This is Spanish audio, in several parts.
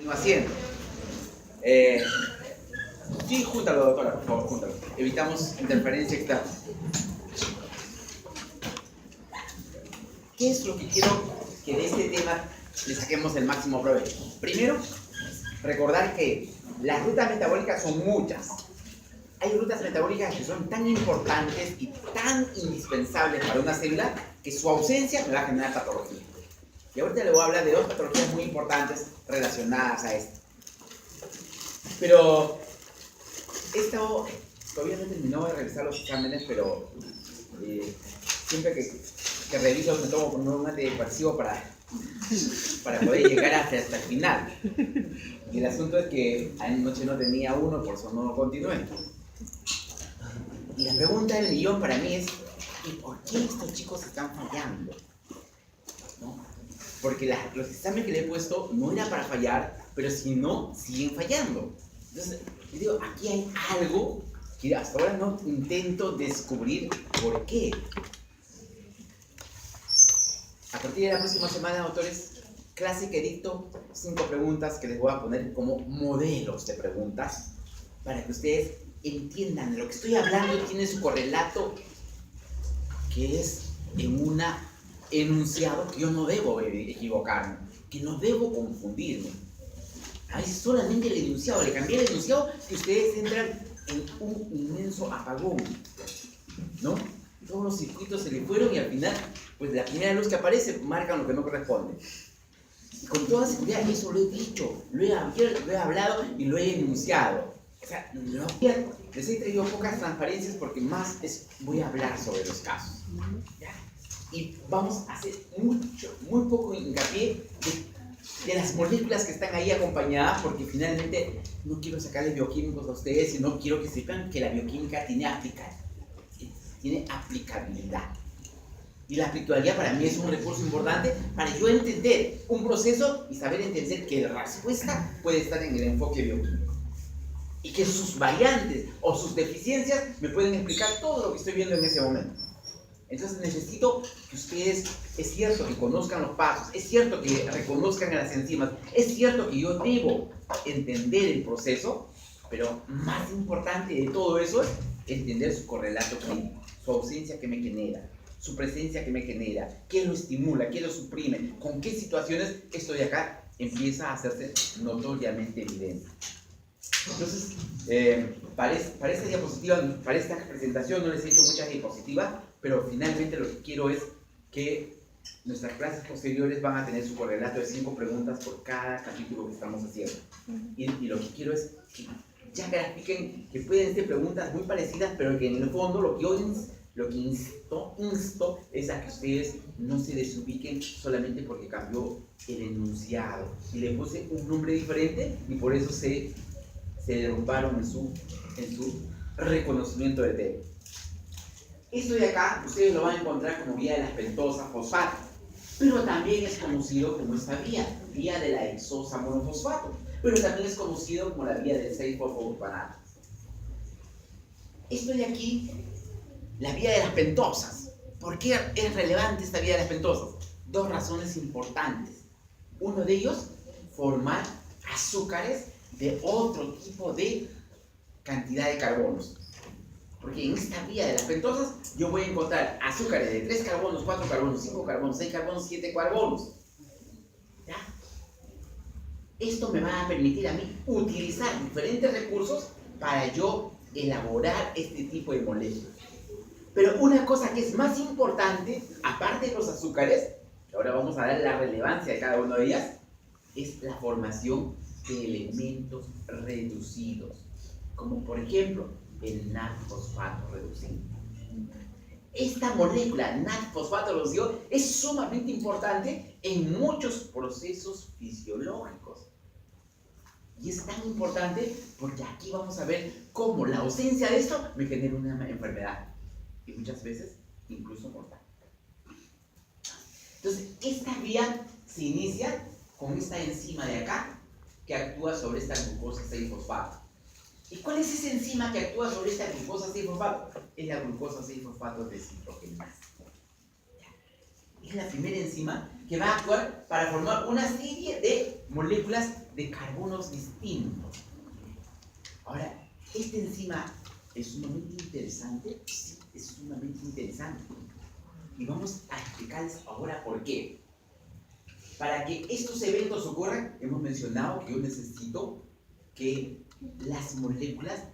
continúa haciendo. Sí, júntalo, doctora, por favor, júntalo. Evitamos interferencia externa. ¿Qué es lo que quiero que de este tema le saquemos el máximo provecho? Primero, recordar que las rutas metabólicas son muchas. Hay rutas metabólicas que son tan importantes y tan indispensables para una célula que su ausencia me va a generar patología. Y ahorita le voy a hablar de dos patologías muy importantes relacionadas a esto. Pero todavía no he terminado de revisar los exámenes, pero siempre que reviso me tomo con un antidepresivo para poder llegar hasta el final. Y el asunto es que anoche no tenía uno, por eso no continué. Y la pregunta del millón para mí es, ¿y por qué estos chicos están fallando? ¿No? Porque los exámenes que le he puesto no era para fallar, pero si no, siguen fallando. Entonces, yo digo, aquí hay algo que hasta ahora no intento descubrir por qué. A partir de la próxima semana, autores, clase que dicto 5 preguntas que les voy a poner como modelos de preguntas para que ustedes entiendan de lo que estoy hablando. Tiene su correlato que es en un enunciado que yo no debo equivocarme, que no debo confundirme. A veces solamente el enunciado, le cambié el enunciado y ustedes entran en un inmenso apagón, ¿no? Todos los circuitos se le fueron y al final, pues la primera luz que aparece marcan lo que no corresponde. Y con toda seguridad eso lo he dicho, lo he hablado y lo he enunciado. O sea, les he traído pocas transparencias porque más voy a hablar sobre los casos. ¿Ya? Y vamos a hacer muy poco hincapié de las moléculas que están ahí acompañadas, porque finalmente no quiero sacarles bioquímicos a ustedes, sino quiero que sepan que la bioquímica tiene aplicabilidad. Y la aplicabilidad para mí es un recurso importante para yo entender un proceso y saber entender que la respuesta puede estar en el enfoque bioquímico. Y que sus variantes o sus deficiencias me pueden explicar todo lo que estoy viendo en ese momento. Entonces necesito que ustedes, es cierto que conozcan los pasos, es cierto que reconozcan a las enzimas, es cierto que yo debo entender el proceso, pero más importante de todo eso es entender su correlato clínico, su ausencia que me genera, su presencia que me genera, qué lo estimula, qué lo suprime, con qué situaciones esto de acá empieza a hacerse notoriamente evidente. Entonces, para esta diapositiva, para esta presentación no les he hecho muchas diapositivas, pero finalmente lo que quiero es que nuestras clases posteriores van a tener su correlato de 5 preguntas por cada capítulo que estamos haciendo. Y lo que quiero es que ya grafiquen, que pueden ser preguntas muy parecidas, pero que en el fondo lo que insto es a que ustedes no se desubiquen solamente porque cambió el enunciado. Y le puse un nombre diferente y por eso se derrumbaron en su reconocimiento de tema. Esto de acá, ustedes lo van a encontrar como vía de las pentosas fosfato, pero también es conocido como esta vía de la hexosa monofosfato, pero también es conocido como la vía del 6-fosfoglucanato. Esto de aquí, la vía de las pentosas. ¿Por qué es relevante esta vía de las pentosas? 2 razones importantes. Uno de ellos, formar azúcares de otro tipo de cantidad de carbonos. Porque en esta vía de las pentosas yo voy a encontrar azúcares de 3 carbonos, 4 carbonos, 5 carbonos, 6 carbonos, 7 carbonos. ¿Ya? Esto me va a permitir a mí utilizar diferentes recursos para yo elaborar este tipo de moléculas. Pero una cosa que es más importante, aparte de los azúcares, que ahora vamos a dar la relevancia de cada una de ellas, es la formación de elementos reducidos, como por ejemplo el NAD-fosfato reducido. Esta molécula NAD-fosfato reducido es sumamente importante en muchos procesos fisiológicos. Y es tan importante porque aquí vamos a ver cómo la ausencia de esto me genera una enfermedad y muchas veces incluso mortal. Entonces, esta vía se inicia con esta enzima de acá que actúa sobre esta glucosa 6-fosfato. ¿Y cuál es esa enzima que actúa sobre esta glucosa 6-fosfato? Es la glucosa 6-fosfato deshidrogenasa. es la primera enzima que va a actuar para formar una serie de moléculas de carbonos distintos. Ahora, esta enzima es sumamente interesante, sí, es sumamente interesante. Y vamos a explicarles ahora por qué. Para que estos eventos ocurran, hemos mencionado que yo necesito que las moléculas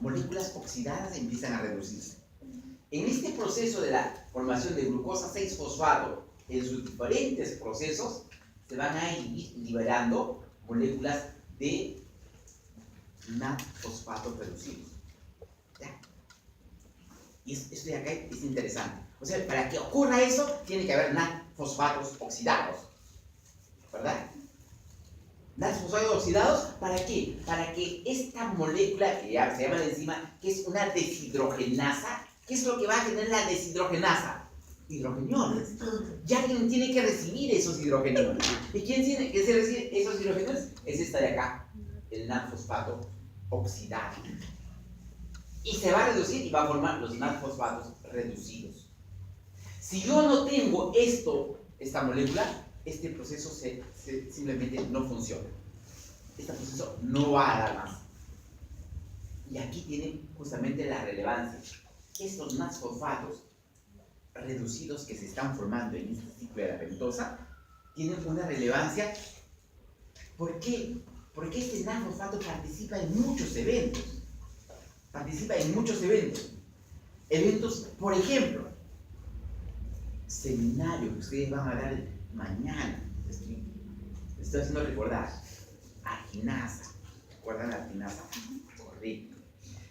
moléculas oxidadas empiezan a reducirse. En este proceso de la formación de glucosa 6-fosfato, en sus diferentes procesos, se van a ir liberando moléculas de NAD-fosfatos reducidos. ¿Ya? Y esto de acá es interesante. O sea, para que ocurra eso, tiene que haber NAD-fosfatos oxidados. ¿Verdad? NAD-fosfatos oxidados, ¿para qué? Para que esta molécula, que ya se llama la enzima, que es una deshidrogenasa, ¿qué es lo que va a tener la deshidrogenasa? Hidrogeniones. Ya alguien tiene que recibir esos hidrogeniones. ¿Y quién tiene que recibir esos hidrogeniones? Es esta de acá, el NAD-fosfato oxidado. Y se va a reducir y va a formar los NAD-fosfatos reducidos. Si yo no tengo esta molécula, este proceso simplemente no funciona. Este proceso no va a dar más. Y aquí tiene justamente la relevancia. Estos NAD-fosfatos reducidos que se están formando en este ciclo de la pentosa tienen una relevancia. ¿Por qué? Porque este NAD-fosfato participa en muchos eventos. Eventos, por ejemplo, seminario que ustedes van a dar mañana. Estoy haciendo recordar. Arginasa. ¿Recuerdan la arginasa? Correcto.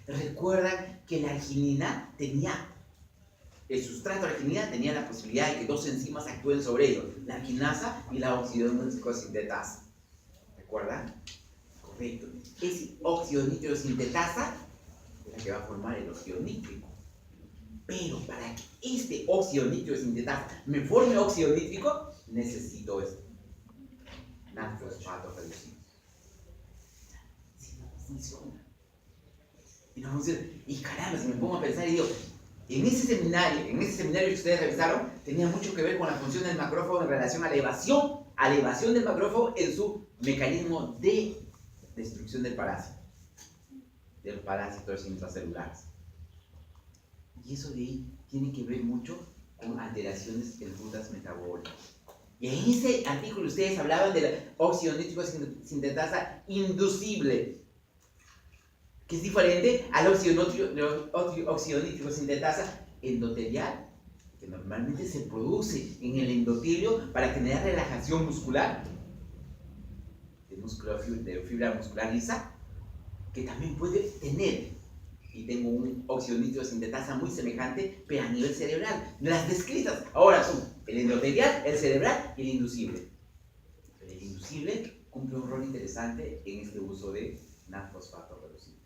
¿Recuerdan que la arginina el sustrato de la arginina tenía la posibilidad de que dos enzimas actúen sobre ello? La arginasa y la oxidonitrosintetasa. ¿Recuerdan? Correcto. Ese óxido nítrico sintetasa es la que va a formar el óxido nítrico. Pero para que este óxido nítrico sintetasa me forme óxido nítrico, necesito esto. NAD-fosfato reducido. Si no funciona. Y caramba, si me pongo a pensar y digo, en ese seminario que ustedes revisaron, tenía mucho que ver con la función del macrófago en relación a la evasión del macrófago en su mecanismo de destrucción del parásito, de los parásitos intracelulares. Y eso de ahí tiene que ver mucho con alteraciones en rutas metabólicas. Y en ese artículo ustedes hablaban de la óxido nítrico sintetasa inducible, que es diferente al óxido nítrico sintetasa endotelial, que normalmente se produce en el endotelio para generar relajación muscular, de fibra muscular lisa, que también puede tener, y tengo un óxido nítrico sintetasa muy semejante, pero a nivel cerebral. Las descritas ahora son el endotelial, el cerebral y el inducible. Pero el inducible cumple un rol interesante en este uso de NAD-fosfato reducido.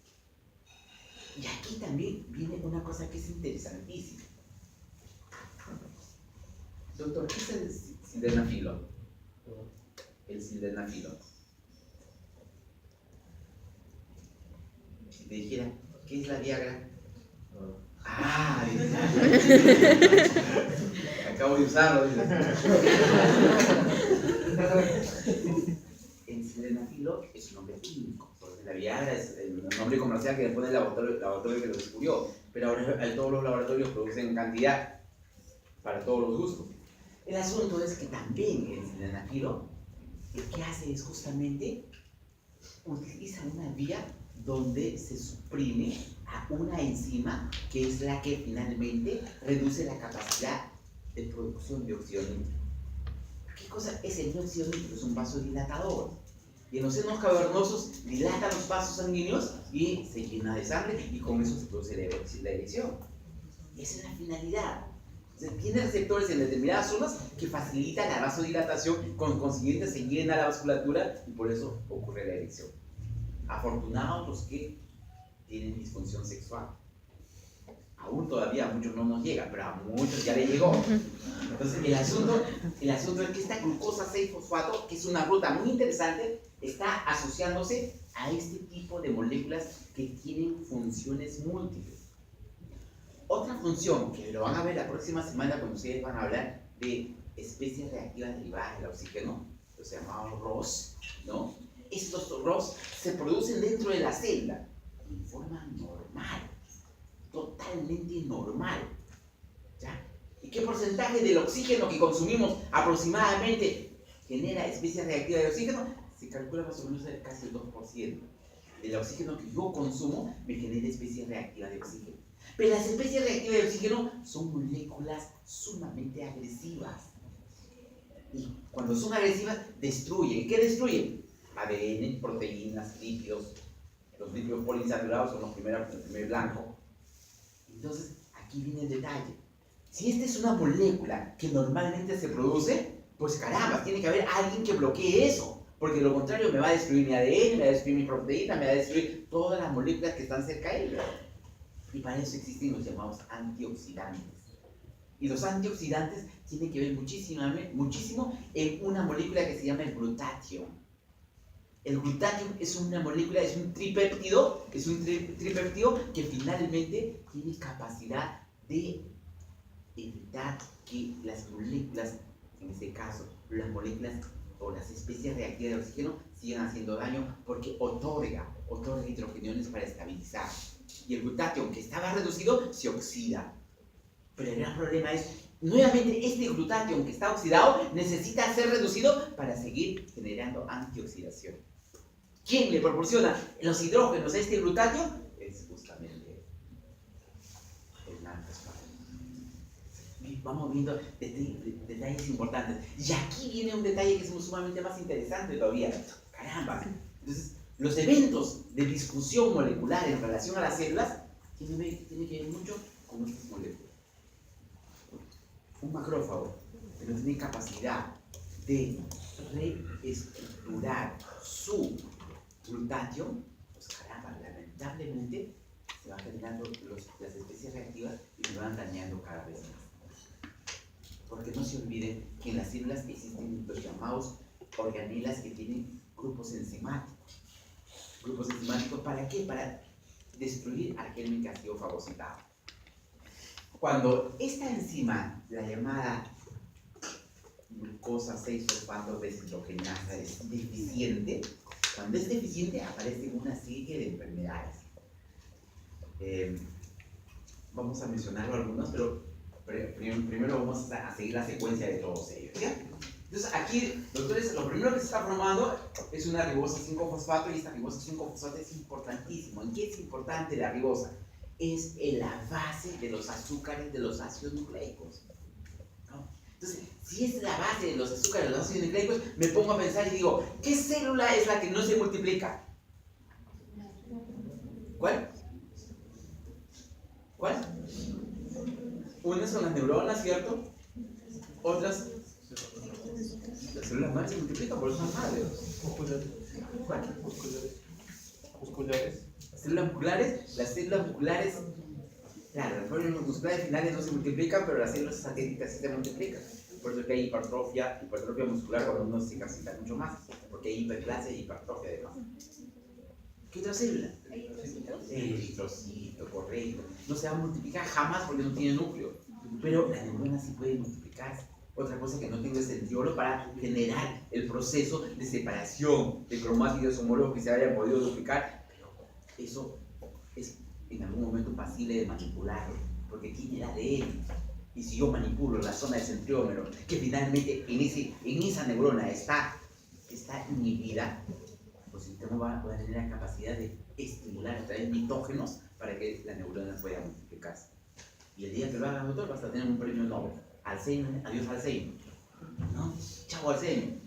Y aquí también viene una cosa que es interesantísima. Doctor, ¿qué es el sildenafilo? El sildenafilo. Si te dijera, ¿qué es la Viagra? Acabo de usarlo. El sildenafilo es un nombre químico. La Viagra es el nombre comercial que le pone el laboratorio que lo descubrió. Pero ahora todos los laboratorios producen en cantidad para todos los gustos. El asunto es que también el sildenafilo, lo que hace es justamente utiliza una vía donde se suprime a una enzima que es la que finalmente reduce la capacidad de producción de óxido nítrico. ¿Qué cosa es el óxido nítrico? Es un vasodilatador. Y en los senos cavernosos dilata los vasos sanguíneos y se llena de sangre y con eso se produce la erección. Esa es la finalidad. O sea, tiene receptores en determinadas zonas que facilitan la vasodilatación, con consiguiente se llena la vasculatura y por eso ocurre la erección. Afortunados los que tienen disfunción sexual. Aún todavía a muchos no nos llega, pero a muchos ya le llegó. Entonces el asunto es que esta glucosa 6-fosfato, que es una ruta muy interesante, está asociándose a este tipo de moléculas que tienen funciones múltiples. Otra función que lo van a ver la próxima semana cuando ustedes van a hablar de especies reactivas derivadas del oxígeno, los llamados ROS, ¿no? Estos ROS se producen dentro de la célula en forma normal, totalmente normal, ¿ya? ¿Y qué porcentaje del oxígeno que consumimos aproximadamente genera especies reactivas de oxígeno? Se calcula más o menos casi el 2%. El oxígeno que yo consumo me genera especies reactivas de oxígeno. Pero las especies reactivas de oxígeno son moléculas sumamente agresivas. Y cuando son agresivas, destruyen. ¿Qué destruyen? ADN, proteínas, lípidos. Los lípidos poliinsaturados son el primer blanco. Entonces, aquí viene el detalle. Si esta es una molécula que normalmente se produce, pues caramba, tiene que haber alguien que bloquee eso. Porque de lo contrario me va a destruir mi ADN, me va a destruir mi proteína, me va a destruir todas las moléculas que están cerca de ella. Y para eso existen los llamados antioxidantes. Y los antioxidantes tienen que ver muchísimo en una molécula que se llama el glutatión. El glutatión es una molécula, es un tripéptido, que finalmente tiene capacidad de evitar que las moléculas, en este caso, las moléculas o las especies reactivas de oxígeno sigan haciendo daño porque otorga hidrogeniones para estabilizar. Y el glutatión que estaba reducido se oxida. Pero el gran problema es, nuevamente, este glutatión que está oxidado necesita ser reducido para seguir generando antioxidación. ¿Quién le proporciona los hidrógenos a este glutatión? Es justamente el nanoespacio. Vamos viendo detalles importantes. Y aquí viene un detalle que es sumamente más interesante todavía. Caramba. Entonces, los eventos de disfunción molecular en relación a las células tienen que ver mucho con estas moléculas. Un macrófago que no tiene capacidad de reestructurar su glutatión, pues caramba, lamentablemente se van generando las especies reactivas y se van dañando cada vez más. Porque no se olviden que en las células existen los llamados organelas que tienen grupos enzimáticos. Grupos enzimáticos, ¿para qué? Para destruir al germen que ha sido fagocitado. Cuando esta enzima, la llamada glucosa 6-fosfato deshidrogenasa, es deficiente, cuando es deficiente aparecen una serie de enfermedades. Vamos a mencionar algunas, pero primero vamos a seguir la secuencia de todos ellos, ¿ya? Entonces aquí, doctores, lo primero que se está formando es una ribosa 5-fosfato y esta ribosa 5-fosfato es importantísimo. ¿En qué es importante la ribosa? Es la base de los azúcares de los ácidos nucleicos, ¿no? Entonces, si es la base de los azúcares de los ácidos nucleicos, me pongo a pensar y digo, ¿qué célula es la que no se multiplica? ¿Cuál? ¿Cuál? Unas son las neuronas, ¿cierto? Otras, las células madres se multiplican, por eso son madres. ¿Cuál? Musculares. Las células musculares, claro, las células musculares finales no se multiplican, pero las células satélites sí se multiplican. Por eso que hay hipertrofia muscular cuando uno se ejercita mucho más, porque hay hiperplasia y hipertrofia además. ¿Qué otra célula? El eritrocito, correcto. No se va a multiplicar jamás porque no tiene núcleo, pero la neurona sí puede multiplicarse. Otra cosa que no tengo es el diolo para generar el proceso de separación de cromátidos homólogos que se hayan podido duplicar, pero eso es en algún momento pasible de manipularlo, porque tiene el ADN. Y si yo manipulo la zona del centriómero, que finalmente en esa neurona está inhibida, pues el sistema va a tener la capacidad de estimular a través de mitógenos para que la neurona pueda multiplicarse. Y el día que lo haga, doctor, vas a tener un premio Nobel. Alzheimer, adiós Alzheimer. ¿No? Chao Alzheimer.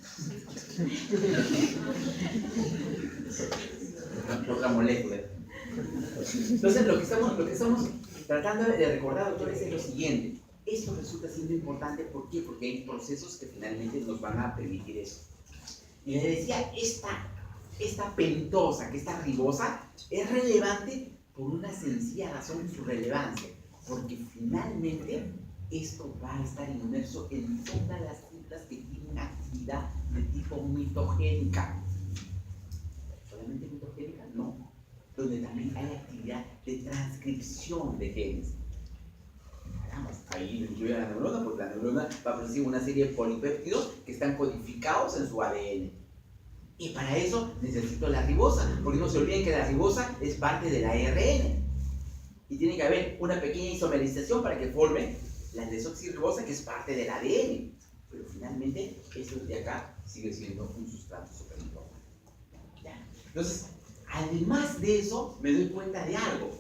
Otra molécula. Entonces, lo que estamos tratando de recordar, doctores, es lo siguiente. Esto resulta siendo importante, ¿por qué? Porque hay procesos que finalmente nos van a permitir eso. Y les decía, esta pentosa, que esta ribosa, es relevante por una sencilla razón, su relevancia. Porque finalmente esto va a estar inmerso en todas las células que tienen actividad de tipo mitogénica. ¿Solamente mitogénica? No. Donde también hay actividad de transcripción de genes. necesitamos ahí incluir a la neurona, porque la neurona va a producir una serie de polipéptidos que están codificados en su ADN. Y para eso necesito la ribosa, porque no se olviden que la ribosa es parte del ARN. Y tiene que haber una pequeña isomerización para que forme la desoxirribosa, que es parte del ADN. Pero finalmente, esto de acá sigue siendo un sustrato súper importante. Entonces, además de eso, me doy cuenta de algo.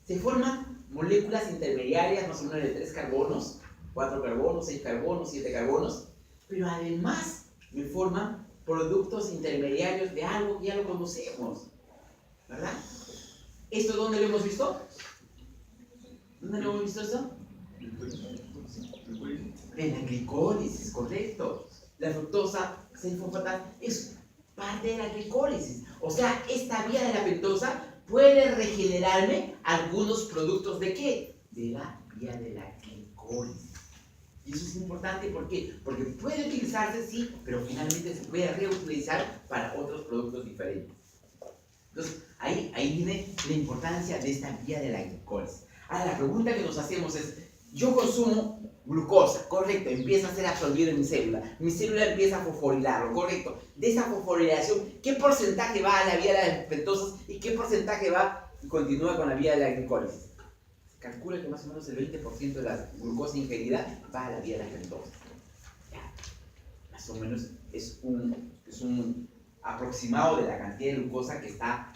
Se forman moléculas intermediarias, más o menos de 3 carbonos, 4 carbonos, 6 carbonos, 7 carbonos, pero además me forman productos intermediarios de algo que ya lo conocemos, ¿verdad? ¿Esto dónde lo hemos visto? ¿Dónde lo hemos visto esto? En la glicólisis, correcto. La fructosa 6-fosfato es parte de la glicólisis. O sea, esta vía de la pentosa puede regenerarme algunos productos ¿de qué? De la vía de la glicólisis. Y eso es importante, ¿por qué? Porque puede utilizarse, sí, pero finalmente se puede reutilizar para otros productos diferentes. Entonces, ahí viene la importancia de esta vía de la glicólisis. Ahora, la pregunta que nos hacemos es, yo consumo glucosa, correcto, empieza a ser absorbido en mi célula empieza a fosforilarlo, correcto. De esa fosforilación, ¿qué porcentaje va a la vía de las pentosas y qué porcentaje va y continúa con la vía de la glicólisis? Calcula que más o menos el 20% de la glucosa ingerida va a la vía de las pentosas. Ya, más o menos es un aproximado de la cantidad de glucosa que está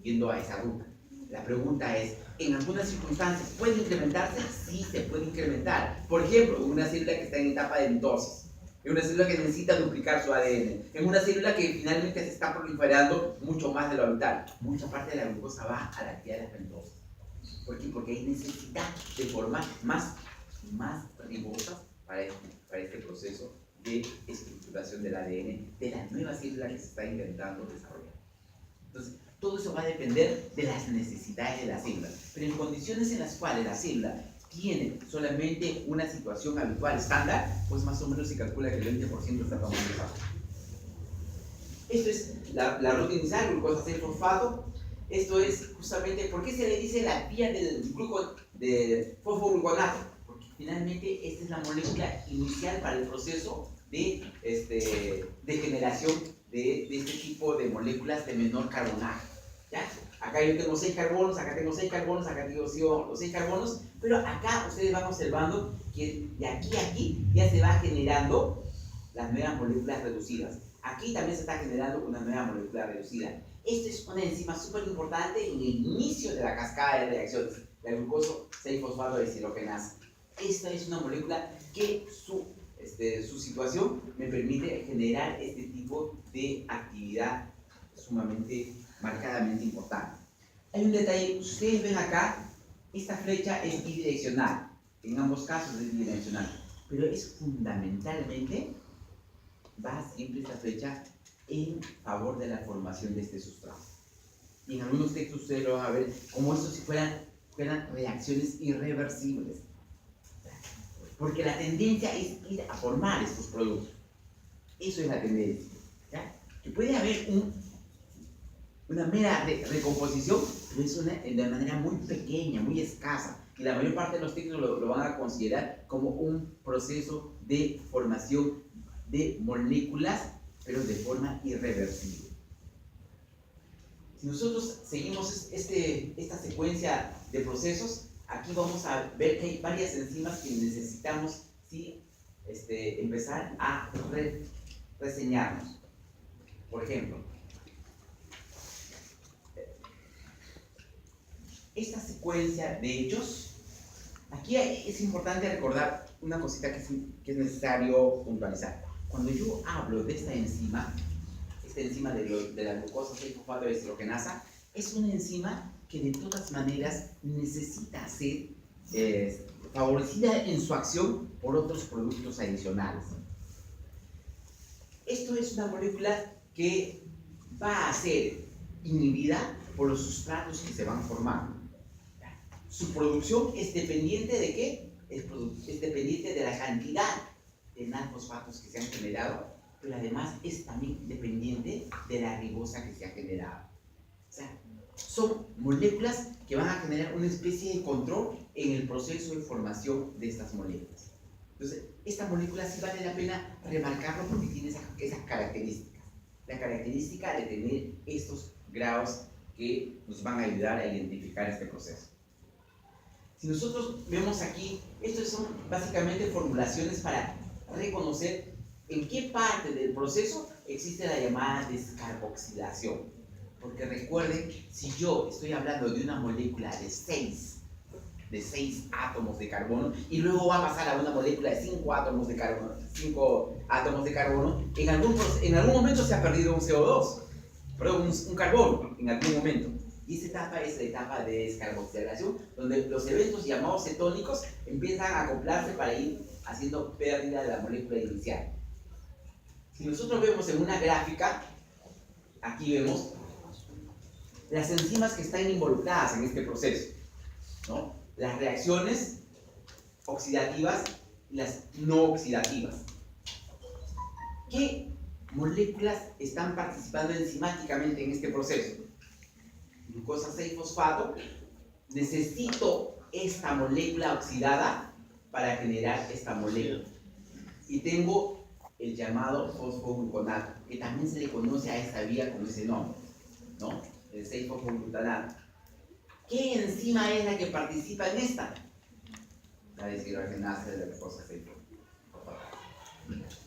yendo a esa ruta. La pregunta es, ¿en algunas circunstancias puede incrementarse? Sí, se puede incrementar. Por ejemplo, en una célula que está en etapa de mitosis, en una célula que necesita duplicar su ADN, en una célula que finalmente se está proliferando mucho más de lo habitual. Mucha parte de la glucosa va a la actividad de las pentosas. ¿Por qué? Porque hay necesidad de formar más ribosas para este proceso de estructuración del ADN de la nueva célula que se está intentando desarrollar. Entonces, todo eso va a depender de las necesidades de la célula. Pero en condiciones en las cuales la célula tiene solamente una situación habitual estándar, pues más o menos se calcula que el 20% está tomando esa ruta. Esto es la ruta inicial, glucosa 6-fosfato. Esto es justamente, ¿por qué se le dice la vía del fosfogluconato? Porque finalmente esta es la molécula inicial para el proceso de generación de este tipo de moléculas de menor carbonaje. ¿Ya? Acá yo tengo 6 carbonos, acá tengo 6 carbonos, acá tengo los 6 carbonos, pero acá ustedes van observando que de aquí a aquí ya se va generando las nuevas moléculas reducidas. Aquí también se está generando una nueva molécula reducida. Esta es una enzima súper importante en el inicio de la cascada de reacciones, la glucosa 6-fosfato deshidrogenasa. Esta es una molécula que su situación me permite generar este tipo de actividad sumamente marcadamente importante. Hay un detalle, ustedes ven acá, esta flecha es bidireccional, en ambos casos es bidireccional, pero es fundamentalmente, va siempre esta flecha en favor de la formación de este sustrato. Y en algunos textos ustedes lo van a ver como esto si fueran reacciones irreversibles. Porque la tendencia es ir a formar estos productos. Eso es la tendencia. ¿Ya? Que puede haber una mera recomposición, pero es de manera muy pequeña, muy escasa. Y la mayor parte de los textos lo van a considerar como un proceso de formación de moléculas, pero de forma irreversible. Si nosotros seguimos esta secuencia de procesos, aquí vamos a ver que hay varias enzimas que necesitamos ¿sí? Empezar a reseñarnos. Por ejemplo, esta secuencia de hechos, aquí es importante recordar una cosita que es necesario puntualizar. Cuando yo hablo de esta enzima de la glucosa 6-fosfato deshidrogenasa, es una enzima que de todas maneras necesita ser favorecida en su acción por otros productos adicionales. Esto es una molécula que va a ser inhibida por los sustratos que se van formando. Su producción es dependiente ¿de qué? Es dependiente de la cantidad de NAD-fosfatos que se han generado, pero además es también dependiente de la ribosa que se ha generado. O sea, son moléculas que van a generar una especie de control en el proceso de formación de estas moléculas. Entonces, esta molécula sí vale la pena remarcarlo porque tiene esas características. La característica de tener estos grados que nos van a ayudar a identificar este proceso. Si nosotros vemos aquí, estos son básicamente formulaciones para reconocer en qué parte del proceso existe la llamada descarboxilación. Porque recuerden, si yo estoy hablando de una molécula de 6 átomos de carbono y luego va a pasar a una molécula de 5 átomos de carbono, en algún momento se ha perdido un CO2, perdón, un carbono en algún momento. Y esta etapa es la etapa de descarboxilación, donde los eventos llamados cetónicos empiezan a acoplarse para ir haciendo pérdida de la molécula inicial. Si nosotros vemos en una gráfica, aquí vemos las enzimas que están involucradas en este proceso, ¿no? Las reacciones oxidativas y las no oxidativas. ¿Qué moléculas están participando enzimáticamente en este proceso? Glucosa 6-fosfato. Necesito esta molécula oxidada para generar esta molécula. Y tengo el llamado fosfogluconato, que también se le conoce a esta vía con ese nombre, ¿no? El 6-fosfoglutanato. ¿Qué enzima es la que participa en esta? La deshidrogenasa de la glucosa 6-fosfato.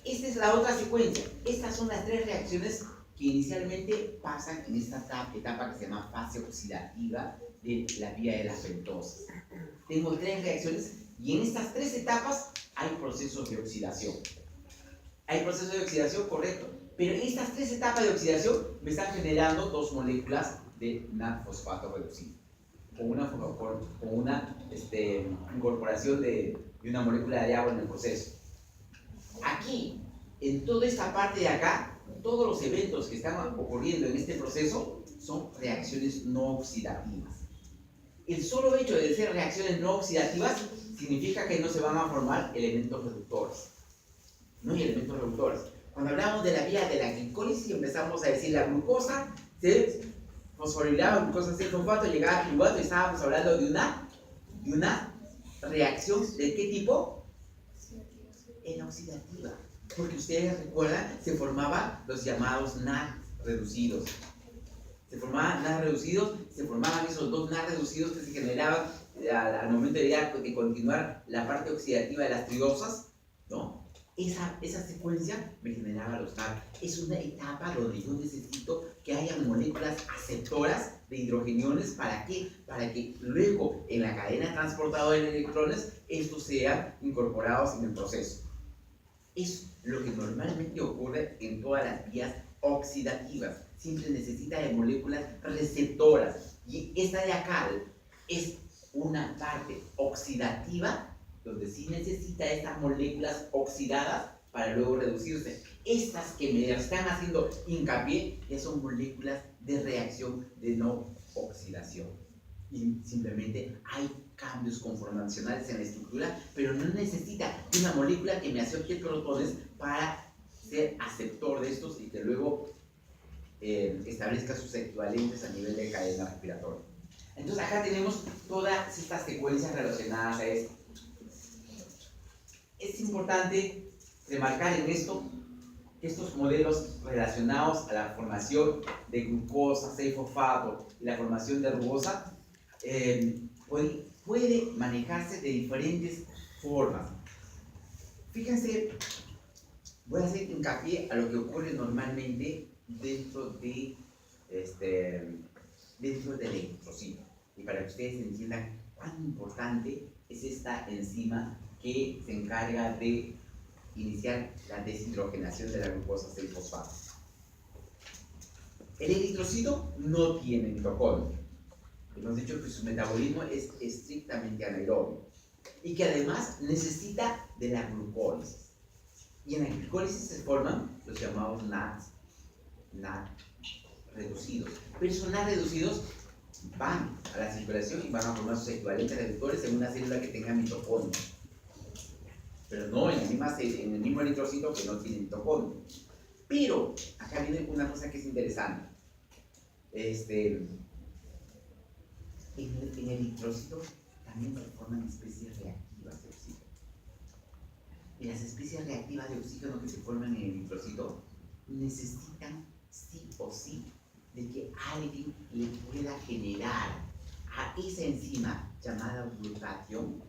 Esta es la otra secuencia. Estas son las tres reacciones que inicialmente pasan en esta etapa que se llama fase oxidativa de la vía de las pentosas. Tengo tres reacciones y en estas tres etapas hay procesos de oxidación. Hay procesos de oxidación, correcto, pero en estas tres etapas de oxidación me están generando dos moléculas de NAD-fosfato reducido, con una incorporación de una molécula de agua en el proceso. Aquí, en toda esta parte de acá, todos los eventos que están ocurriendo en este proceso son reacciones no oxidativas. El solo hecho de ser reacciones no oxidativas significa que no se van a formar elementos reductores. No hay elementos reductores. Cuando hablamos de la vía de la glicólisis empezamos a decir la glucosa se fosforilaba, glucosa 6-fosfato, llegaba a piruvato y estábamos hablando de una reacción ¿de qué tipo? Era oxidativa. Porque ustedes recuerdan, se formaban los llamados NAD reducidos. Se formaban esos dos NAD reducidos que se generaban al momento de continuar la parte oxidativa de las triosas, ¿no? Esa secuencia me generaba los NAD. Es una etapa donde yo necesito que haya moléculas aceptoras de hidrogeniones. ¿Para qué? Para que luego en la cadena transportadora de electrones estos sean incorporados en el proceso. Es lo que normalmente ocurre en todas las vías oxidativas. Siempre necesita de moléculas receptoras. Y esta de acá es una parte oxidativa donde sí necesita estas moléculas oxidadas para luego reducirse. Estas que me están haciendo hincapié ya son moléculas de reacción de no oxidación. Y simplemente hay cambios conformacionales en la estructura, pero no necesita de una molécula que me acepte protones para ser aceptor de estos y que luego establezca sus equivalentes a nivel de cadena respiratoria. Entonces acá tenemos todas estas secuencias relacionadas a esto. Es importante remarcar en esto que estos modelos relacionados a la formación de glucosa 6-fosfato y la formación de rugosa puede manejarse de diferentes formas. Fíjense, voy a hacer hincapié a lo que ocurre normalmente dentro del eritrocito. Y para que ustedes entiendan cuán importante es esta enzima que se encarga de iniciar la deshidrogenación de la glucosa 6-fosfato. El eritrocito no tiene mitocondria. Hemos dicho que su metabolismo es estrictamente anaerobio y que además necesita de la glucólisis. Y en la glucólisis se forman los llamados NAD reducidos. Pero esos NAD reducidos van a la circulación y van a formar sus equivalentes reductores en una célula que tenga mitocondria. Pero no en el mismo eritrocito que no tiene mitocondria. Pero acá viene una cosa que es interesante. En el eritrocito también se forman especies reactivas de oxígeno. Y las especies reactivas de oxígeno que se forman en el eritrocito necesitan sí o sí de que alguien le pueda generar a esa enzima llamada glutatión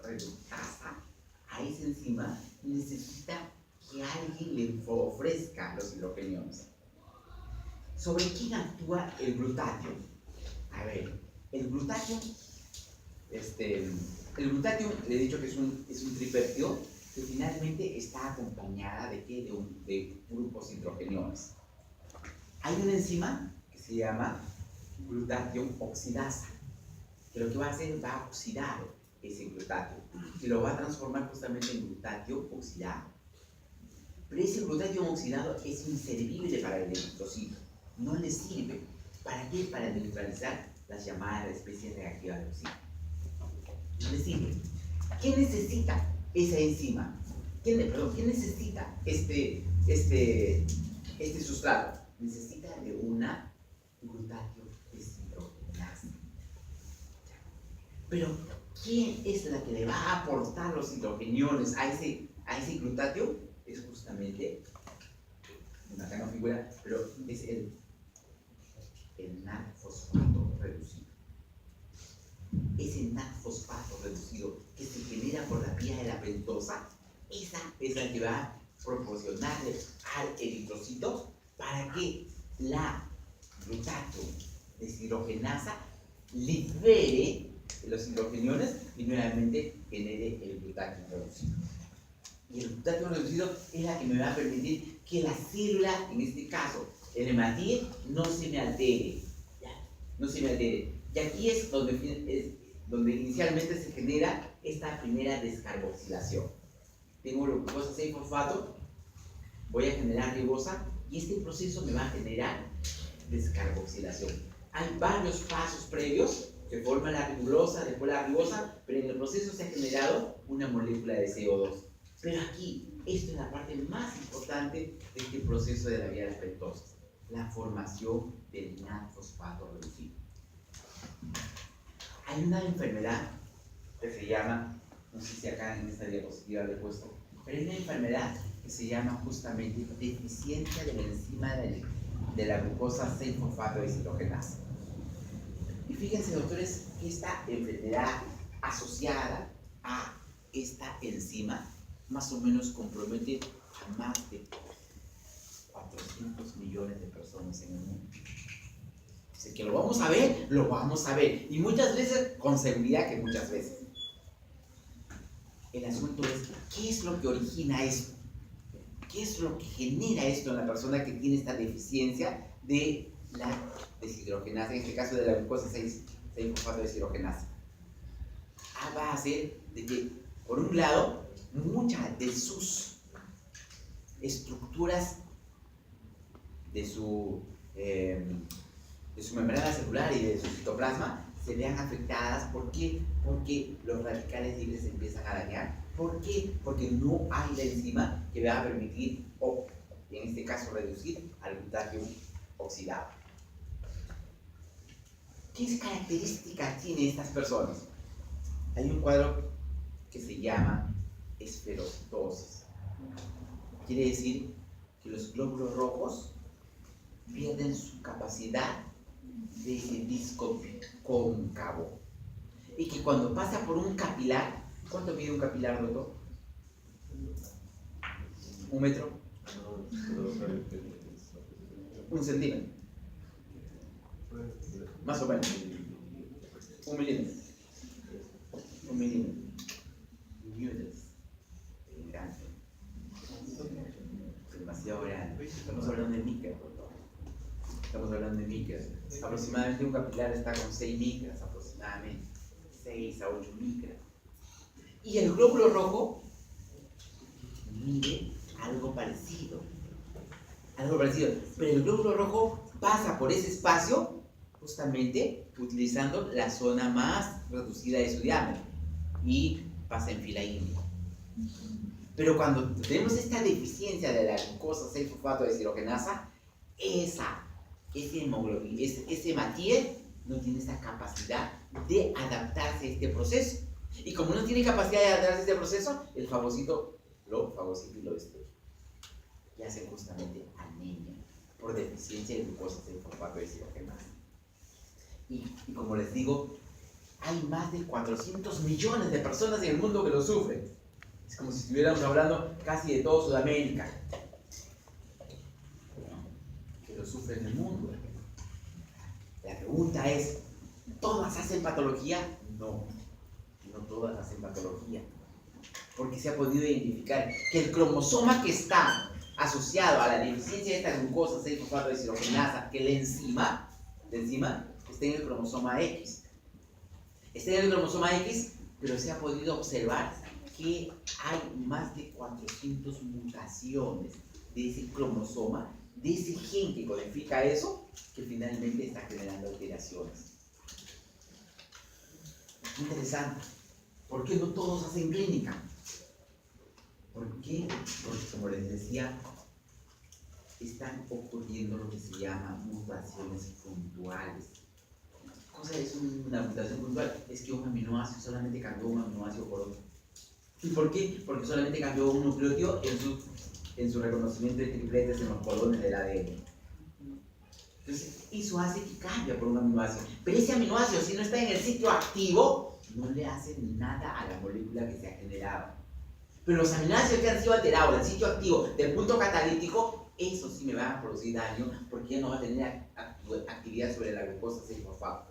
reductasa. A esa enzima necesita que alguien le ofrezca los hidrogeniones. ¿Sobre quién actúa el glutatión? A ver, el glutatión, le he dicho que es un tripéptido que finalmente está acompañada de ¿qué? De grupos hidrogeniones. Hay una enzima que se llama glutatión oxidasa, que lo que va a hacer va a oxidar ese glutatión, que lo va a transformar justamente en glutatio oxidado. Pero ese glutatión oxidado es inservible para el eritrocito. No le sirve. ¿Para qué? Para neutralizar las llamadas especies reactivas de oxígeno. No le sirve. ¿Qué necesita esa enzima? ¿Qué necesita este sustrato? Necesita de una glutatio deshidrogenasa. Pero, ¿quién es la que le va a aportar los hidrogeniones a ese glutatio? Es justamente, acá no figura, pero es el NAD-fosfato reducido. Ese NAD-fosfato reducido que se genera por la vía de la pentosa, esa es la que va a proporcionarle al eritrocito para que la glutato deshidrogenasa libere los hidrogeniones y nuevamente genere el glutatión reducido. Y el glutatión reducido es la que me va a permitir que la célula, en este caso, el hematíe, no se me altere. ¿Ya? No se me altere. Y aquí es donde inicialmente se genera esta primera descarboxilación. Tengo glucosa 6-fosfato, voy a generar ribosa y este proceso me va a generar descarboxilación. Hay varios pasos previos, se forma la ribulosa, después la ribosa, pero en el proceso se ha generado una molécula de CO2. Pero aquí, esto es la parte más importante de este proceso de la vía de la pentosa, la formación del NAD-fosfato reducido. Hay una enfermedad que se llama, no sé si acá en esta diapositiva le he puesto, pero hay una enfermedad que se llama justamente deficiencia de la enzima de la glucosa 6-fosfato deshidrogenasa. Y fíjense, doctores, que esta enfermedad asociada a esta enzima más o menos compromete a más de 400 millones de personas en el mundo. Así que lo vamos a ver, y muchas veces, con seguridad que muchas veces. El asunto es, ¿qué es lo que origina esto? ¿Qué es lo que genera esto en la persona que tiene esta deficiencia de la deshidrogenasa, en este caso de la glucosa 6-fosfato deshidrogenasa? Va a hacer de que, por un lado, muchas de sus estructuras de su membrana celular y de su citoplasma se vean afectadas. ¿Por qué? Porque los radicales libres se empiezan a dañar. ¿Por qué? Porque no hay la enzima que va a permitir, o en este caso reducir, al glutatión oxidado. ¿Qué características tienen estas personas? Hay un cuadro que se llama esferocitosis. Quiere decir que los glóbulos rojos pierden su capacidad de disco cóncavo y que cuando pasa por un capilar, ¿cuánto mide un capilar, doctor? ¿1 metro? 1 centímetro, más o menos 1 milímetro, 1 milímetro, grande, demasiado grande. Estamos hablando de micras, doctor. Estamos hablando de micras. Aproximadamente un capilar está con 6 micras, aproximadamente 6 a 8 micras. Y el glóbulo rojo mide algo parecido. Pero el glóbulo rojo pasa por ese espacio justamente utilizando la zona más reducida de su diámetro y pasa en fila india. Pero cuando tenemos esta deficiencia de la glucosa 6-fosfato deshidrogenasa, ese hematíe no tiene esa capacidad de adaptarse a este proceso. Y como no tiene capacidad de adaptarse a este proceso, el fagocito lo fagocita y lo destruye. Y hace justamente anemia por deficiencia de glucosa, de fosfato y deshidrogenasa. Y como les digo, hay más de 400 millones de personas en el mundo que lo sufren. Es como si estuviéramos hablando casi de toda Sudamérica, que lo sufre en el mundo. La pregunta es, ¿todas hacen patología? No, no todas hacen patología. Porque se ha podido identificar que el cromosoma que está asociado a la deficiencia de esta glucosa, 6-fosfato deshidrogenasa, que la enzima está en el cromosoma X. Está en el cromosoma X, pero se ha podido observar que hay más de 400 mutaciones de ese cromosoma, de ese gen que codifica eso, que finalmente está generando alteraciones. Es interesante. ¿Por qué no todos hacen clínica? ¿Por qué? Porque, como les decía, están ocurriendo lo que se llama mutaciones puntuales. ¿Cosa es una mutación puntual? Es que un aminoácido solamente cambió un aminoácido por otro. ¿Y por qué? Porque solamente cambió un nucleótido en su reconocimiento de tripletes en los colones del ADN. Entonces, eso hace que cambie por un aminoácido. Pero ese aminoácido, si no está en el sitio activo, no le hace nada a la molécula que se ha generado. Pero los aminoácidos que han sido alterados en el sitio activo del punto catalítico, eso sí me van a producir daño porque ya no va a tener actividad sobre la glucosa 6-fosfato.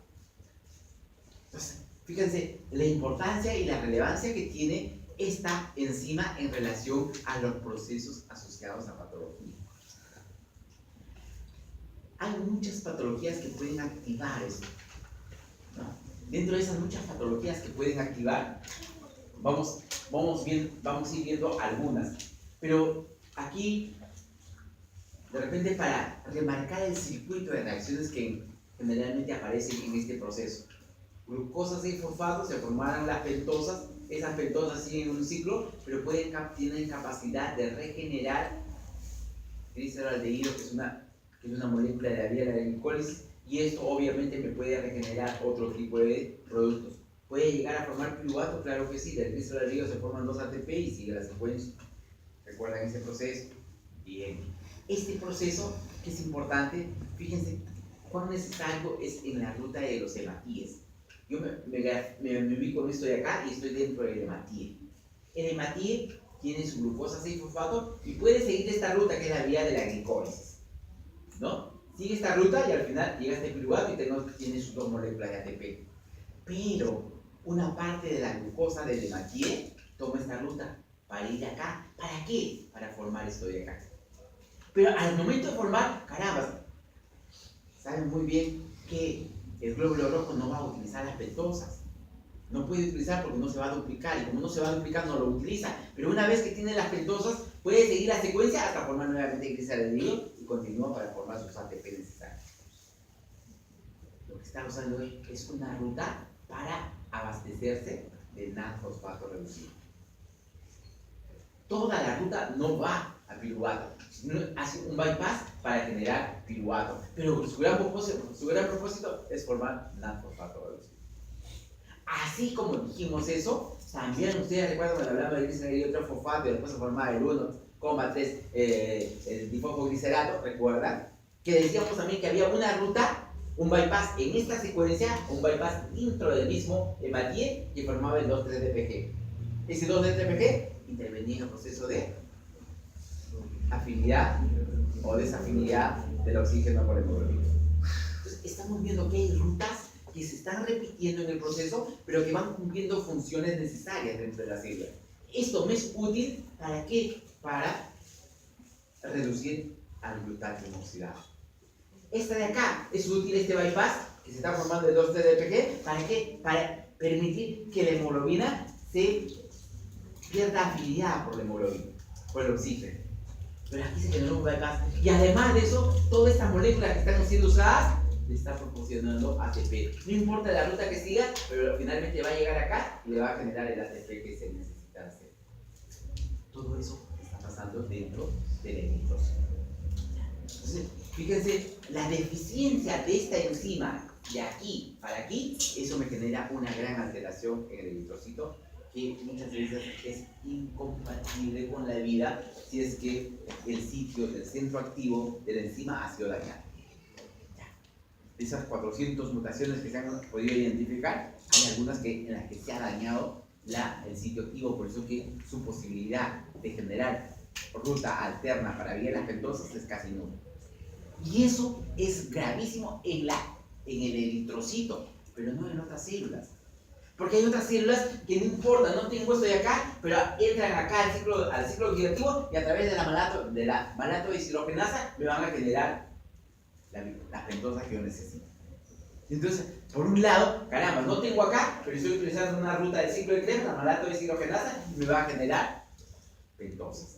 Entonces, fíjense la importancia y la relevancia que tiene esta enzima en relación a los procesos asociados a patología. Hay muchas patologías que pueden activar esto, ¿no? Dentro de esas muchas patologías que pueden activar, vamos a ir viendo algunas. Pero aquí, de repente, para remarcar el circuito de reacciones que generalmente aparecen en este proceso. Glucosa 6-fosfato, se formarán las pentosas. Esas pentosas siguen un ciclo, pero tienen capacidad de regenerar gliceraldehído, que es una molécula de la vía de la glicólisis, y esto obviamente me puede regenerar otro tipo de productos. ¿Puede llegar a formar piruvato? Claro que sí, del gliceraldehído se forman 2 ATP y sigue la secuencia. ¿Recuerdan ese proceso? Bien. Este proceso, que es importante, fíjense cuán necesario es en la ruta de los hematíes. Yo me ubico en esto de acá y estoy dentro del hematíe. El hematíe tiene su glucosa 6-fosfato y puede seguir esta ruta que es la vía de la glicólisis, ¿no? Sigue esta ruta y al final llega a este piruvato y tiene sus 2 moléculas de ATP. Pero una parte de la glucosa del hematíe toma esta ruta para ir acá. ¿Para qué? Para formar esto de acá. Pero al momento de formar, caramba, saben muy bien que el glóbulo rojo no va a utilizar las pentosas. No puede utilizar porque no se va a duplicar, y como no se va a duplicar no lo utiliza. Pero una vez que tiene las pentosas, puede seguir la secuencia hasta formar nuevamente gliceraldehído y continúa para formar sus ATP necesarios. Lo que está usando es una ruta para abastecerse de NAD-fosfato reducido. Toda la ruta no va a piruvato, sino hace un bypass para generar piruvato. Pero su gran propósito es formar NAD-fosfato reducido. Así como dijimos eso, también ustedes recuerdan cuando hablamos de gliceraldehído 3-fosfato y después se formaba el 1,3 el difosfoglicerato, recuerdan que decíamos también que había una ruta, un bypass en esta secuencia, un bypass dentro del mismo hematíe que formaba el 2,3-DPG. Ese 2,3-DPG intervenía en el proceso de afinidad o desafinidad del oxígeno por el hemoglobina. Entonces, estamos viendo que hay rutas que se están repitiendo en el proceso, pero que van cumpliendo funciones necesarias dentro de la célula. Esto me es útil, ¿para qué? Para reducir al glutatión oxidado. Esta de acá es útil, este bypass que se está formando el 2,3-DPG, ¿para qué? Para permitir que la hemoglobina se pierda afinidad por la hemoglobina, por el oxígeno. Pero aquí se generó un bypass. Y además de eso, todas estas moléculas que están siendo usadas le está proporcionando ATP. No importa la ruta que siga, pero finalmente va a llegar acá y le va a generar el ATP que se necesita hacer. Todo eso está pasando dentro de la eritrocito. Entonces, fíjense, la deficiencia de esta enzima de aquí para aquí, eso me genera una gran alteración en el eritrocito que muchas veces es incompatible con la vida si es que el sitio del centro activo de la enzima ha sido dañado. De esas 400 mutaciones que se han podido identificar, hay algunas en las que se ha dañado el sitio activo, por eso que su posibilidad de generar ruta alterna para vías pentosas es casi nula. Y eso es gravísimo en el eritrocito, pero no en otras células. Porque hay otras células que no importa, no tengo esto de acá, pero entran acá al ciclo oxidativo y a través de la malato deshidrogenasa me van a generar las pentosas que yo necesito. Entonces, por un lado, caramba, no tengo acá, pero estoy utilizando una ruta del ciclo de Krebs, la malato deshidrogenasa, y me va a generar pentosas.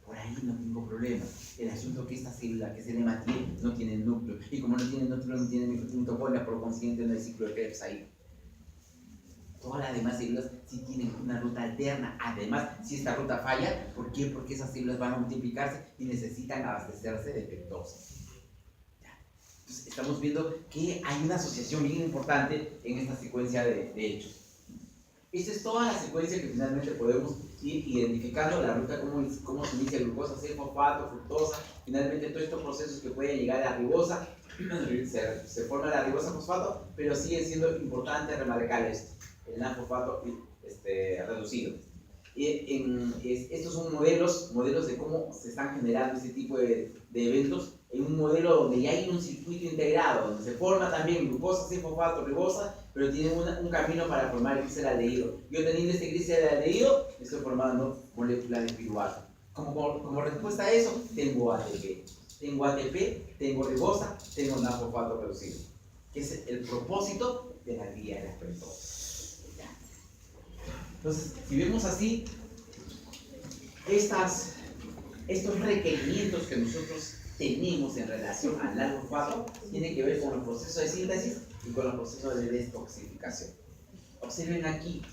Por ahí no tengo problema. El asunto es que esta célula, que es el hematil, no tiene núcleo. Y como no tiene núcleo, no tiene mitocondria, por consiguiente no hay ciclo de Krebs ahí. Todas las demás células sí tienen una ruta alterna. Además, si esta ruta falla, ¿por qué? Porque esas células van a multiplicarse y necesitan abastecerse de pentosas. Entonces, estamos viendo que hay una asociación bien importante en esta secuencia de hechos. Esta es toda la secuencia que finalmente podemos ir identificando, la ruta, cómo se inicia glucosa, fosfato, fructosa, finalmente todos estos procesos que pueden llegar a la ribosa, se forma la ribosa fosfato, pero sigue siendo importante remarcar esto, el NAD-fosfato reducido. Estos son modelos de cómo se están generando este tipo de eventos en un modelo donde ya hay un circuito integrado, donde se forma también glucosa, fosfato, ribosa, pero tiene un camino para formar el gliceraldehído. Yo teniendo este gliceraldehído, estoy formando moléculas de piruvato. Como respuesta a eso, tengo ATP. Tengo ATP, tengo ribosa, tengo NAD-fosfato reducido, que es el propósito de la vía de las pentosas. Entonces, si vemos así, estos requerimientos que nosotros tenemos en relación al NAD-fosfato tienen que ver con los procesos de síntesis y con los procesos de detoxificación. Observen aquí,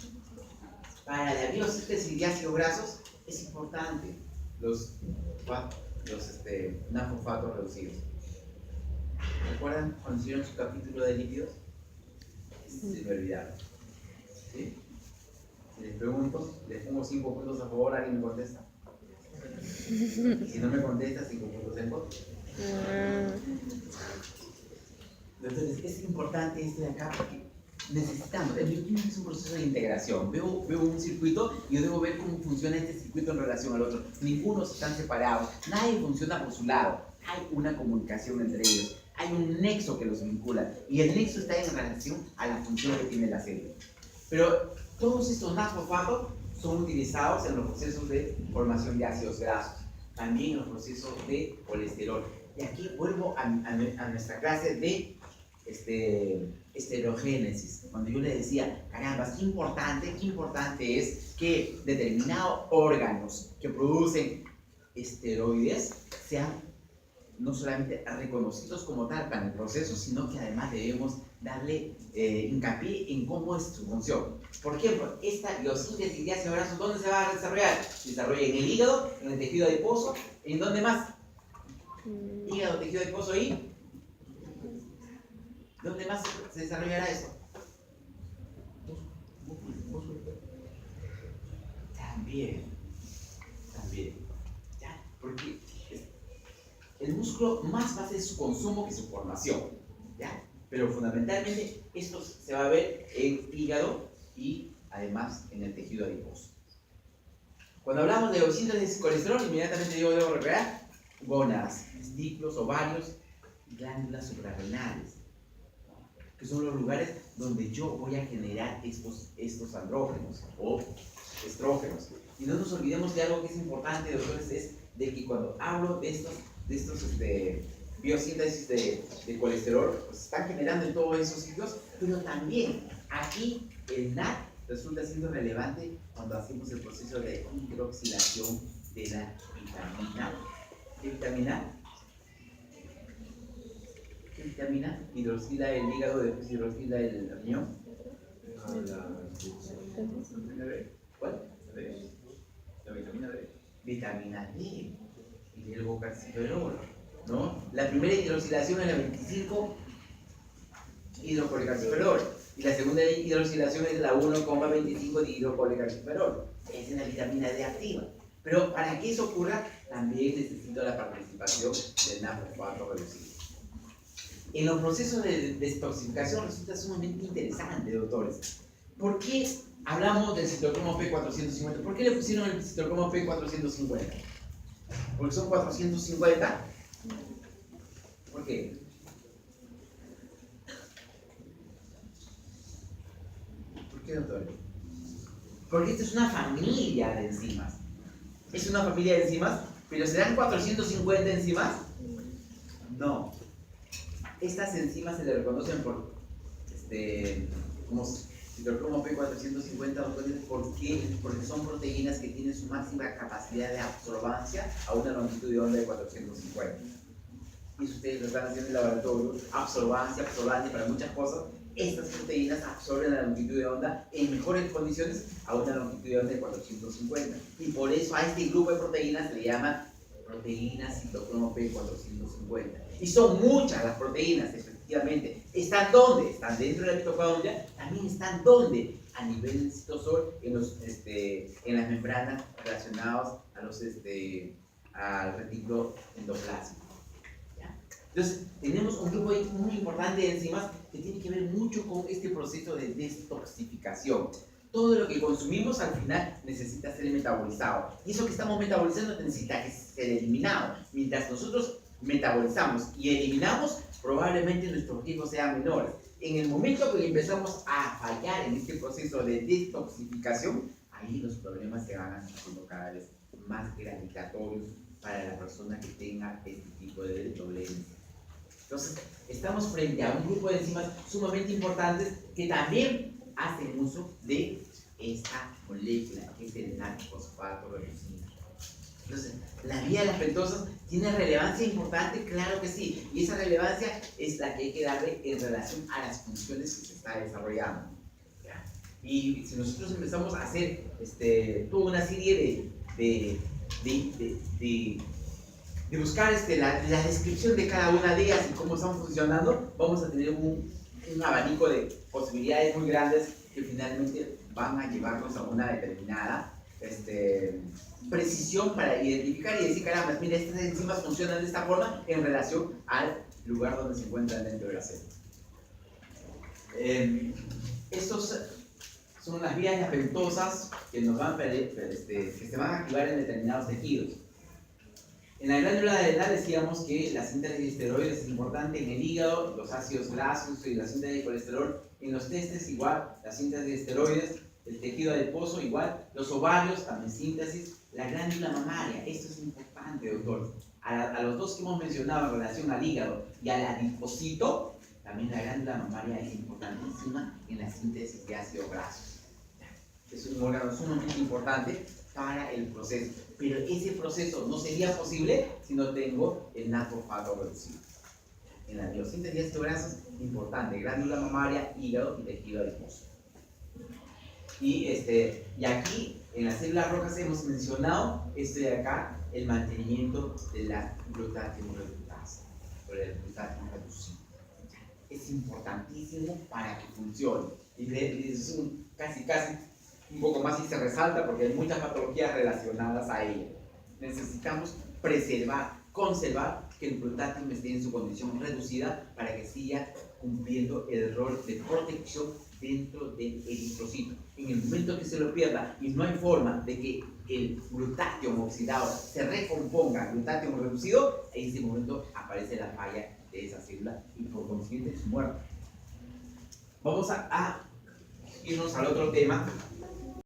para la biosíntesis de ácidos grasos es importante los NAD-fosfatos reducidos. ¿Recuerdan cuando hicieron su capítulo de lípidos? Se me olvidaron. ¿Sí? Si les pregunto, les pongo 5 puntos a favor, ¿alguien me contesta? Si no me contesta, 5 puntos en contra. Entonces, es importante esto de acá porque necesitamos. El bioquímico es un proceso de integración. Veo un circuito y yo debo ver cómo funciona este circuito en relación al otro. Ninguno están separados, nadie funciona por su lado. Hay una comunicación entre ellos, hay un nexo que los vincula y el nexo está en relación a la función que tiene la célula. Pero todos estos NAD-fosfatos son utilizados en los procesos de formación de ácidos grasos, también en los procesos de colesterol. Y aquí vuelvo a nuestra clase de estereogénesis, cuando yo le decía, caramba, qué importante es que determinados órganos que producen esteroides sean no solamente reconocidos como tal para el proceso, sino que además debemos darle hincapié en cómo es su función. Por ejemplo, esta biosíntesis de ácidos grasos, ¿dónde se va a desarrollar? Se desarrolla en el hígado, en el tejido adiposo, ¿en dónde más? Hígado, tejido adiposo y ¿dónde más se desarrollará esto? También. ¿Ya? Porque el músculo más va a ser su consumo que su formación. ¿Ya? Pero fundamentalmente esto se va a ver en hígado y además en el tejido adiposo. Cuando hablamos de biosíntesis de colesterol, inmediatamente yo debo recrear gónadas, testículos, ovarios y glándulas suprarrenales, que son los lugares donde yo voy a generar estos andrógenos o estrógenos. Y no nos olvidemos de algo que es importante, doctores, es de que cuando hablo de estos biosíntesis de colesterol, pues se están generando en todos esos sitios, pero también aquí el NAD resulta siendo relevante cuando hacemos el proceso de hidroxilación de la vitamina. ¿Qué vitamina? ¿Qué vitamina? Hidroxila el hígado, después hidroxila el riñón. ¿Cuál? La vitamina D. Vitamina D y el gocalciferol, ¿no? La primera hidroxilación es la 25 hidrocolecalciferol. Y la segunda hidroxilación es la 1,25 de hidrocolecalciferol. Es una vitamina D activa. Pero para que eso ocurra, también necesito la participación del NAD-fosfato reducido. En los procesos de detoxificación resulta sumamente interesante, doctores. ¿Por qué hablamos del citocromo P450? ¿Por qué le pusieron el citocromo P450? Porque son 450. ¿Por qué? ¿Por qué, doctor? Porque esta es una familia de enzimas. Es una familia de enzimas, pero ¿serán 450 enzimas? No. Estas enzimas se le reconocen por como citocromo P450, doctores, porque son proteínas que tienen su máxima capacidad de absorbancia a una longitud de onda de 450. Y si ustedes lo están haciendo en el laboratorio, absorbante para muchas cosas, estas proteínas absorben la longitud de onda en mejores condiciones a una longitud de onda de 450. Y por eso a este grupo de proteínas se le llama proteínas citocromo P450. Y son muchas las proteínas, efectivamente. ¿Están dónde? Están dentro de la mitocondria. También están dónde? A nivel del citosol, en las membranas relacionadas al retículo endoplásico. Entonces, tenemos un grupo muy importante de enzimas que tiene que ver mucho con este proceso de detoxificación. Todo lo que consumimos al final necesita ser metabolizado. Y eso que estamos metabolizando necesita ser eliminado. Mientras nosotros metabolizamos y eliminamos, probablemente nuestros riesgos sean menores. En el momento que empezamos a fallar en este proceso de detoxificación, ahí los problemas se van haciendo cada vez más gravitatorios para la persona que tenga este tipo de dolencia. Entonces, estamos frente a un grupo de enzimas sumamente importantes que también hacen uso de esta molécula, que es el NAD-fosfato reducido. Entonces, la vía de las pentosas tiene relevancia importante, claro que sí, y esa relevancia es la que hay que darle en relación a las funciones que se está desarrollando. ¿Ya? Y si nosotros empezamos a hacer toda una serie de buscar la descripción de cada una de ellas y cómo están funcionando, vamos a tener un abanico de posibilidades muy grandes que finalmente van a llevarnos a una determinada precisión para identificar y decir, caramba, mira, estas enzimas funcionan de esta forma en relación al lugar donde se encuentran dentro de la célula. Estos son las vías pentosas que nos van que se van a activar en determinados tejidos. En la glándula adrenal decíamos que la síntesis de esteroides es importante en el hígado, los ácidos grasos y la síntesis de colesterol. En los testes igual, la síntesis de esteroides, el tejido adiposo igual, los ovarios también síntesis, la glándula mamaria, esto es importante, doctor. A los dos que hemos mencionado en relación al hígado y al adipocito, también la glándula mamaria es importantísima en la síntesis de ácidos grasos. Es un órgano sumamente importante para el proceso, pero ese proceso no sería posible si no tengo el NAD-fosfato reducido. En la biosíntesis de ácidos grasos, importante, glándula mamaria, hígado y tejido adiposo. Y aquí, en las células rojas hemos mencionado esto de acá, el mantenimiento de la glutatión reductasa, o el glutatión reducido. Es importantísimo para que funcione. Y es casi un poco más y se resalta porque hay muchas patologías relacionadas a ello. Necesitamos preservar, conservar que el glutatión esté en su condición reducida para que siga cumpliendo el rol de protección dentro del eritrocito. En el momento que se lo pierda y no hay forma de que el glutatión oxidado se recomponga glutatión reducido, en ese momento aparece la falla de esa célula y por consiguiente su muerte. Vamos a irnos al otro tema